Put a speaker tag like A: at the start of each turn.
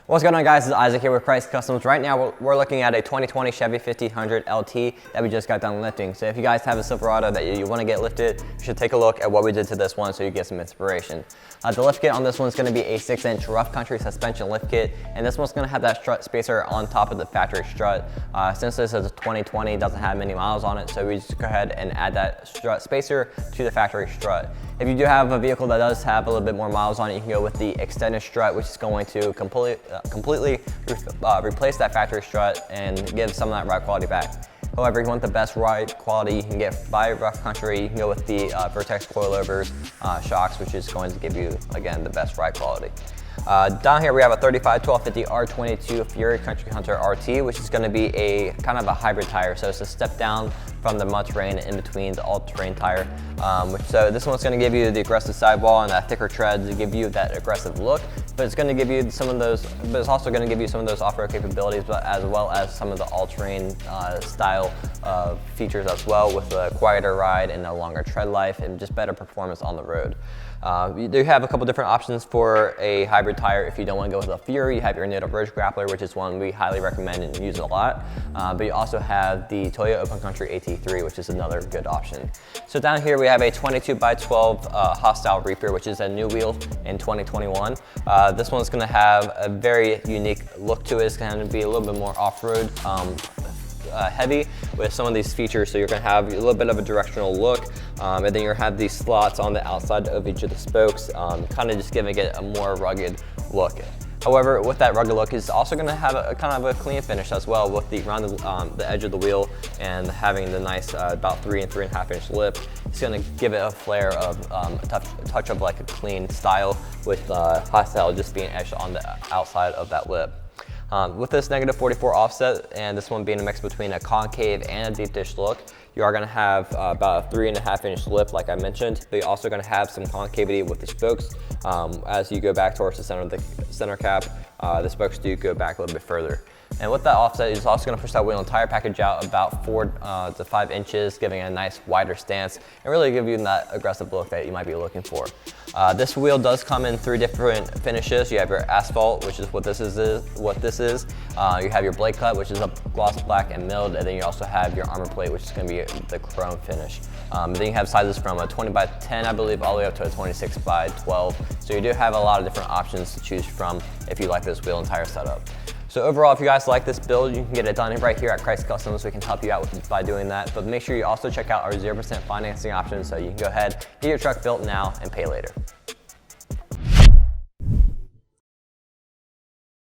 A: What's going on, guys? This is Isaac here with Krietz Customs. Right now we're looking at a 2020 Chevy 1500 LT that we just got done lifting. So if you guys have a Silverado that you want to get lifted, you should take a look at what we did to this one so you get some inspiration. The lift kit on this one is going to be a 6-inch rough country suspension lift kit, and this one's going to have that strut spacer on top of the factory strut. Since this is a 2020, doesn't have many miles on it, so we just go ahead and add that strut spacer to the factory strut. If you do have a vehicle that does have a little bit more miles on it, you can go with the extended strut, which is going to completely replace that factory strut and give some of that ride quality back. However, if you want the best ride quality you can get by rough country, you can go with the Vertex coilovers shocks, which is going to give you, again, the best ride quality. Down here we have a 35 1250 R22 Fury Country Hunter RT, which is going to be a kind of a hybrid tire. So it's a step down from the mud terrain in between the all-terrain tire. So this one's going to give you the aggressive sidewall and that thicker tread to give you that aggressive look, but it's going to give you some of those, but it's also going to give you some of those off-road capabilities, but as well as some of the all-terrain style features as well, with a quieter ride and a longer tread life and just better performance on the road. You do have a couple different options for a hybrid tire. If you don't want to go with a Fury, you have your Native Ridge Grappler, which is one we highly recommend and use a lot. But you also have the Toyota Open Country AT3, which is another good option. So down here we have a 22x12 Hostile Reaper, which is a new wheel in 2021. This one's going to have a very unique look to it. It's going to be a little bit more off-road heavy with some of these features. So you're going to have a little bit of a directional look, and then you're going to have these slots on the outside of each of the spokes, kind of just giving it a more rugged look. However, with that rugged look, it's also going to have a kind of a clean finish as well, with the around the edge of the wheel and having the nice about 3 and 3.5 inch lip. It's going to give it a flair of a touch of like a clean style, with Hostile just being etched on the outside of that lip. With this -44 offset and this one being a mix between a concave and a deep dish look, you are going to have about a 3.5 inch lip, like I mentioned, but you're also going to have some concavity with the spokes. As you go back towards the center cap, the spokes do go back a little bit further. And with that offset, it's also going to push that wheel and tire package out about 4 to 5 inches, giving it a nice wider stance and really give you that aggressive look that you might be looking for. This wheel does come in 3 different finishes. You have your asphalt, which is what this is. You have your blade cut, which is a gloss black and milled, and then you also have your armor plate, which is going to be the chrome finish. Then you have sizes from a 20x10, I believe, all the way up to a 26x12. So you do have a lot of different options to choose from if you like this wheel and tire setup. So overall, if you guys like this build, you can get it done right here at Krietz Customs. We can help you out by doing that. But make sure you also check out our 0% financing option, so you can go ahead, get your truck built now and pay later.